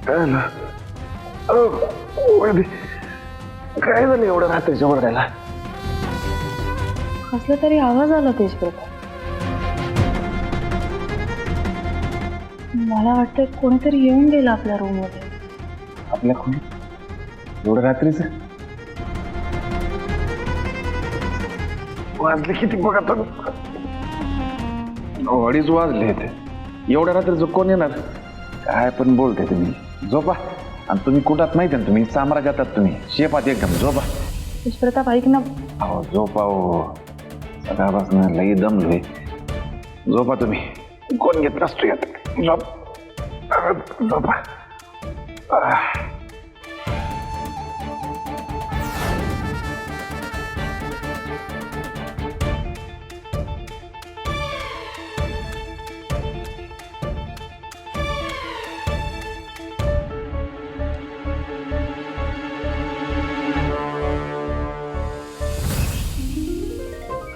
काय झालं एवढं रात्रीच्या ओरडायला? कसला तरी आवाज आला तेजप्रताप. मला वाटतं कोणीतरी येऊन गेलं आपल्या रूम मध्ये. आपल्या खोलीत एवढं रात्रीच वाजले किती बघा तर 2:30 वाजले ते. एवढ्या रात्रीचं कोण येणार? काय पण बोलते तुम्ही. झोपा. आणि तुम्ही कुठात माहिती ना, तुम्ही साम्राज्यात तुम्ही शेपात एकदम. झोपा. तेजप्रताप ऐक ना. अहो झोपा. हो सकाळपासून लई दमलोय. झोपा तुम्ही. कोण घेत नसतो यात. झोप. झोपा.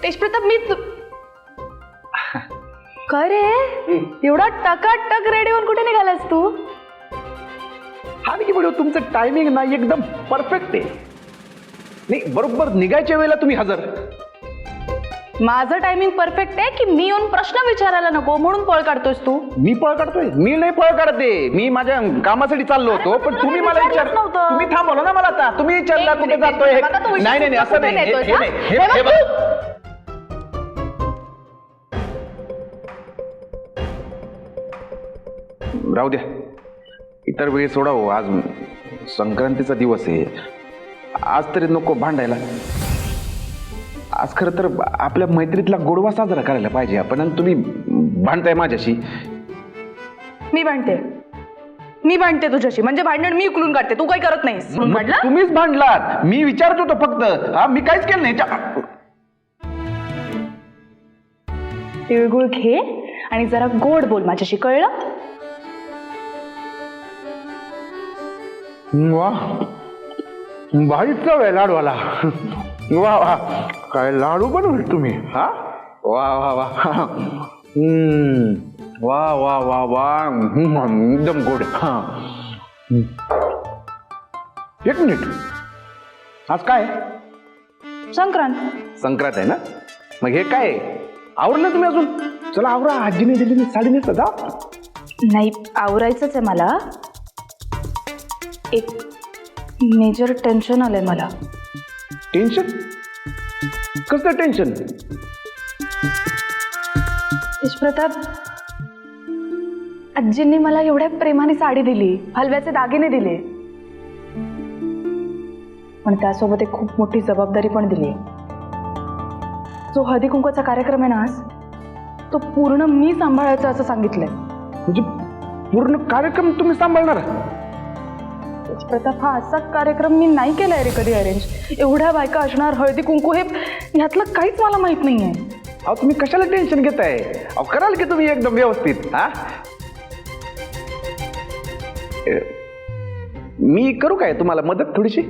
तेजप्रताप मी काय रे एवढा टकाटक रेडी होऊन कुठे निघालास तू? हा की बडो, तुमचं टायमिंग ना एकदम परफेक्ट आहे. नाही बरोबर निघायच्या वेळेला तुम्ही हजर. माझं टायमिंग परफेक्ट आहे की मी येऊन प्रश्न विचारायला नको म्हणून पळ काढतोस तू? मी पळ काढतोय? मी नाही पळ काढते. मी माझ्या कामासाठी चाललो होतो. पण तुम्ही मला विचार, तुम्ही थांबवलं ना मला. आता तुम्ही विचारला कुठे जातोय. नाही नाही असं नाही. राहू द्या, इतर वेळी सोडा हो. आज संक्रांतीचा दिवस आहे. आज तरी नको भांडायला. आज खरं तर आपल्या मैत्रीतला गोडवा साजरा करायला पाहिजे आपण. आणि तुम्ही भांडताय माझ्याशी. मी भांडते तुझ्याशी म्हणजे भांडण मी उकलून काढते. तू काही करत नाहीस. तुम्हीच भांडलात. मी विचारत होतो फक्त. हा मी काहीच केलं नाही. तिळगुळ घे आणि जरा गोड बोल माझ्याशी, कळलं? वा भारी चव आहे लाडूला. वा वा, काय लाडू बनवले तुम्ही. हा वा वा वा. वा वा वा वा. एकदम गोड. हा एक मिनिट, आज काय संक्रांत. संक्रांत आहे ना? मग हे काय आवरलं तुम्ही अजून? चला आवरा. आजीने दिलेली साडी नेसता जा. नाही आवरायचंच आहे मला. एक मेजर टेन्शन आलंय मला. टेन्शन? कसलं टेन्शन? तेजप्रताप, आजींनी मला एवढ्या प्रेमाने साडी दिली, हलव्याचे दागिने दिले, पण त्यासोबत एक खूप मोठी जबाबदारी पण दिली. जो हळदी कुंकवाचा कार्यक्रम आहे ना आज, तो पूर्ण मी सांभाळायचा असं सांगितलंय. म्हणजे पूर्ण कार्यक्रम तुम्ही सांभाळणार? तेजप्रताप, हा असा कार्यक्रम मी नाही केलाय रे कधी अरेंज. एवढ्या बायका असणार, हळदी कुंकू, हे ह्यातलं काहीच मला माहित नाहीये. अहो तुम्ही कशाला टेन्शन घेताय? अहो कराल की तुम्ही एकदम व्यवस्थित. हा मी करू काय तुम्हाला मदत थोडीशी?